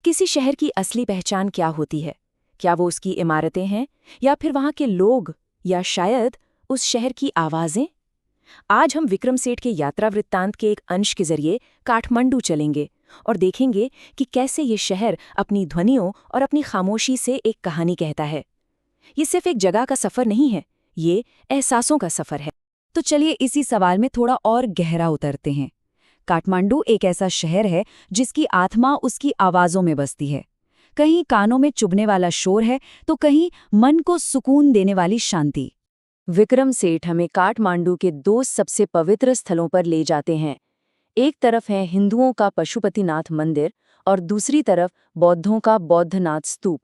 किसी शहर की असली पहचान क्या होती है? क्या वो उसकी इमारतें हैं, या फिर वहाँ के लोग, या शायद उस शहर की आवाज़ें? आज हम विक्रम सेठ के यात्रा वृत्तांत के एक अंश के जरिए काठमांडू चलेंगे और देखेंगे कि कैसे ये शहर अपनी ध्वनियों और अपनी खामोशी से एक कहानी कहता है। ये सिर्फ एक जगह का सफ़र नहीं है, ये एहसासों का सफ़र है। तो चलिए इसी सवाल में थोड़ा और गहरा उतरते हैं। काठमांडू एक ऐसा शहर है जिसकी आत्मा उसकी आवाज़ों में बसती है। कहीं कानों में चुभने वाला शोर है, तो कहीं मन को सुकून देने वाली शांति। विक्रम सेठ हमें काठमांडू के दो सबसे पवित्र स्थलों पर ले जाते हैं। एक तरफ है हिंदुओं का पशुपतिनाथ मंदिर और दूसरी तरफ बौद्धों का बौद्धनाथ स्तूप।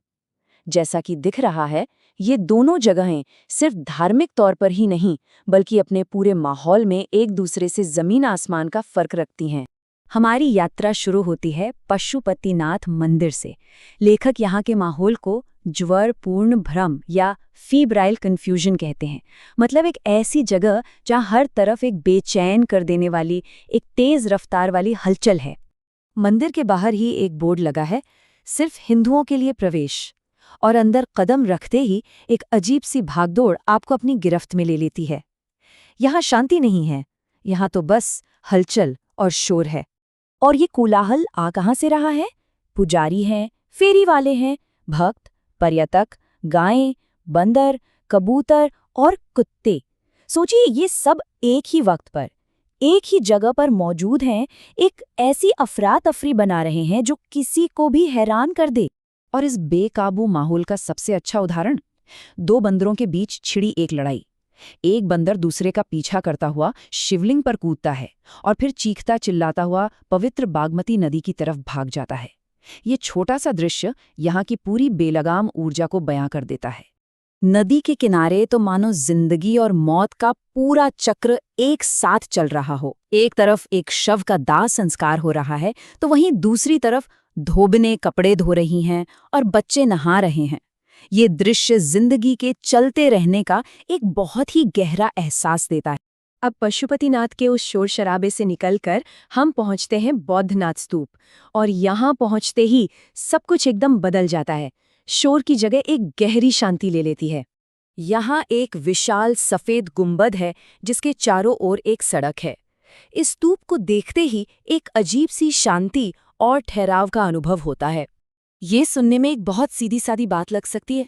जैसा कि दिख रहा है, ये दोनों जगहें सिर्फ धार्मिक तौर पर ही नहीं, बल्कि अपने पूरे माहौल में एक दूसरे से जमीन आसमान का फर्क रखती हैं। हमारी यात्रा शुरू होती है पशुपतिनाथ मंदिर से। लेखक यहाँ के माहौल को ज्वरपूर्ण भ्रम या फीब्राइल कन्फ्यूजन कहते हैं। मतलब एक ऐसी जगह जहाँ हर तरफ एक बेचैन कर देने वाली, एक तेज रफ्तार वाली हलचल है। मंदिर के बाहर ही एक बोर्ड लगा है, सिर्फ हिंदुओं के लिए प्रवेश। और अंदर कदम रखते ही एक अजीब सी भागदौड़ आपको अपनी गिरफ्त में ले लेती है। यहाँ शांति नहीं है, यहाँ तो बस हलचल और शोर है। और ये कोलाहल आ कहाँ से रहा है? पुजारी हैं, फेरी वाले हैं, भक्त, पर्यटक, गायें, बंदर, कबूतर और कुत्ते। सोचिए, ये सब एक ही वक्त पर, एक ही जगह पर मौजूद हैं, एक ऐसी अफरा तफरी बना रहे हैं जो किसी को भी हैरान कर दे। और इस बेकाबू माहौल का सबसे अच्छा उदाहरण, दो बंदरों के बीच छिड़ी एक लड़ाई। एक बंदर दूसरे का पीछा करता हुआ शिवलिंग पर कूदता है और फिर चीखता चिल्लाता हुआ पवित्र बागमती नदी की तरफ भाग जाता है। ये छोटा सा दृश्य यहाँ की पूरी बेलगाम ऊर्जा को बयां कर देता है। नदी के किनारे तो मानो जिंदगी और मौत का पूरा चक्र एक साथ चल रहा हो। एक तरफ एक शव का दाह संस्कार हो रहा है, तो वहीं दूसरी तरफ धोबने कपड़े धो रही हैं और बच्चे नहा रहे हैं। ये दृश्य जिंदगी के चलते रहने का एक बहुत ही गहरा एहसास देता है। अब पशुपतिनाथ के उस शोर शराबे से निकलकर हम पहुंचते हैं बौद्धनाथ स्तूप, और यहाँ पहुंचते ही सब कुछ एकदम बदल जाता है। शोर की जगह एक गहरी शांति ले लेती है। यहाँ एक विशाल सफेद गुंबद है जिसके चारों ओर एक सड़क है। इस स्तूप को देखते ही एक अजीब सी शांति और ठहराव का अनुभव होता है। ये सुनने में एक बहुत सीधी सादी बात लग सकती है,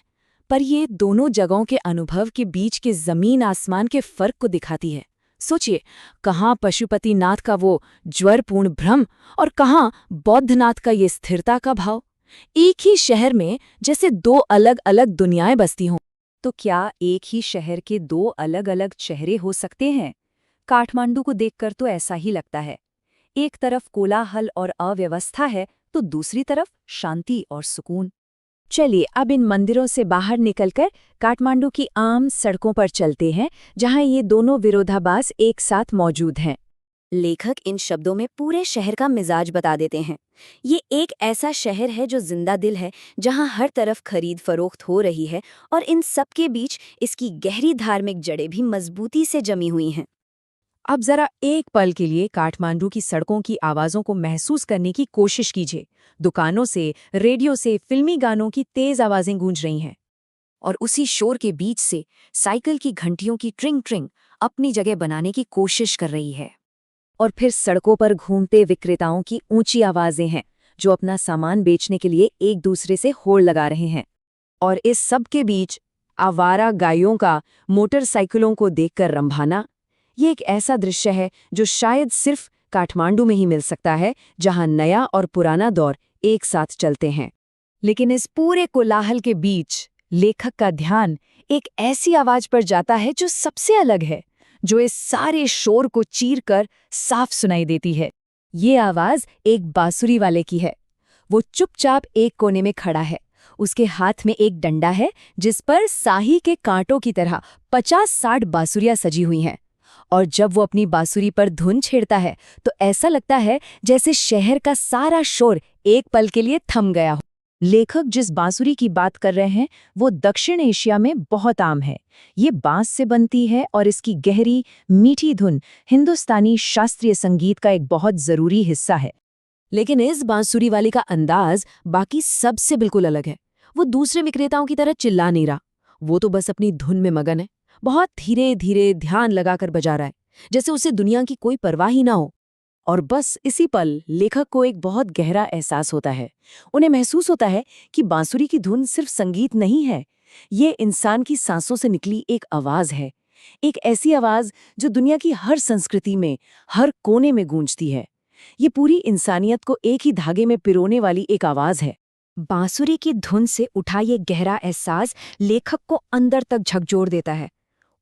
पर ये दोनों जगहों के अनुभव के बीच के जमीन आसमान के फर्क को दिखाती है। सोचिए, कहाँ पशुपतिनाथ का वो ज्वरपूर्ण भ्रम और कहाँ बौद्धनाथ का ये स्थिरता का भाव। एक ही शहर में जैसे दो अलग अलग दुनियाएं बसती हों। तो क्या एक ही शहर के दो अलग अलग चेहरे हो सकते हैं? काठमांडू को देखकर तो ऐसा ही लगता है। एक तरफ कोलाहल और अव्यवस्था है, तो दूसरी तरफ शांति और सुकून। चलिए अब इन मंदिरों से बाहर निकलकर काठमांडू की आम सड़कों पर चलते हैं, जहां ये दोनों विरोधाभास एक साथ मौजूद हैं। लेखक इन शब्दों में पूरे शहर का मिजाज बता देते हैं। ये एक ऐसा शहर है जो जिंदा दिल है, जहां हर तरफ खरीद फरोख्त हो रही है, और इन सब के बीच इसकी गहरी धार्मिक जड़ें भी मजबूती से जमी हुई हैं। अब जरा एक पल के लिए काठमांडू की सड़कों की आवाज़ों को महसूस करने की कोशिश कीजिए। दुकानों से, रेडियो से फिल्मी गानों की तेज आवाज़ें गूंज रही हैं, और उसी शोर के बीच से साइकिल की घंटियों की ट्रिंग ट्रिंग अपनी जगह बनाने की कोशिश कर रही है। और फिर सड़कों पर घूमते विक्रेताओं की ऊंची आवाज़ें हैं, जो अपना सामान बेचने के लिए एक दूसरे से होड़ लगा रहे हैं। और इस सब के बीच आवारा गायों का मोटरसाइकिलों को देखकर रंभाना, ये एक ऐसा दृश्य है जो शायद सिर्फ काठमांडू में ही मिल सकता है, जहां नया और पुराना दौर एक साथ चलते हैं। लेकिन इस पूरे कोलाहल के बीच लेखक का ध्यान एक ऐसी आवाज पर जाता है जो सबसे अलग है, जो इस सारे शोर को चीरकर साफ सुनाई देती है। ये आवाज एक बांसुरी वाले की है। वो चुपचाप एक कोने में खड़ा है। उसके हाथ में एक डंडा है जिस पर साही के कांटों की तरह 50-60 बांसुरियां सजी हुई हैं। और जब वो अपनी बांसुरी पर धुन छेड़ता है तो ऐसा लगता है जैसे शहर का सारा शोर एक पल के लिए थम गया हो। लेखक जिस बांसुरी की बात कर रहे हैं वो दक्षिण एशिया में बहुत आम है। ये बांस से बनती है और इसकी गहरी मीठी धुन हिंदुस्तानी शास्त्रीय संगीत का एक बहुत जरूरी हिस्सा है। लेकिन इस बांसुरी वाले का अंदाज बाकी सबसे बिल्कुल अलग है। वो दूसरे विक्रेताओं की तरह चिल्ला नहीं रहा, वो तो बस अपनी धुन में मगन है। बहुत धीरे धीरे ध्यान लगाकर बजा रहा है, जैसे उसे दुनिया की कोई परवाह ही ना हो। और बस इसी पल लेखक को एक बहुत गहरा एहसास होता है। उन्हें महसूस होता है कि बांसुरी की धुन सिर्फ संगीत नहीं है, ये इंसान की सांसों से निकली एक आवाज है। एक ऐसी आवाज जो दुनिया की हर संस्कृति में, हर कोने में गूंजती है। ये पूरी इंसानियत को एक ही धागे में पिरोने वाली एक आवाज है। बांसुरी की धुन से उठा ये गहरा एहसास लेखक को अंदर तक झकझोर देता है।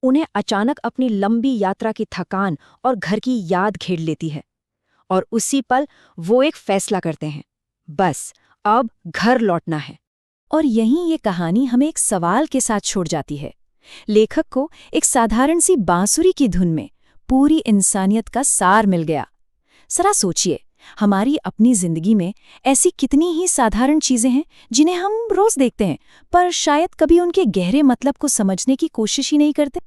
उन्हें अचानक अपनी लंबी यात्रा की थकान और घर की याद घेर लेती है। और उसी पल वो एक फैसला करते हैं, बस अब घर लौटना है। और यहीं ये कहानी हमें एक सवाल के साथ छोड़ जाती है। लेखक को एक साधारण सी बांसुरी की धुन में पूरी इंसानियत का सार मिल गया। जरा सोचिए, हमारी अपनी जिंदगी में ऐसी कितनी ही साधारण चीजें हैं जिन्हें हम रोज देखते हैं, पर शायद कभी उनके गहरे मतलब को समझने की कोशिश ही नहीं करते।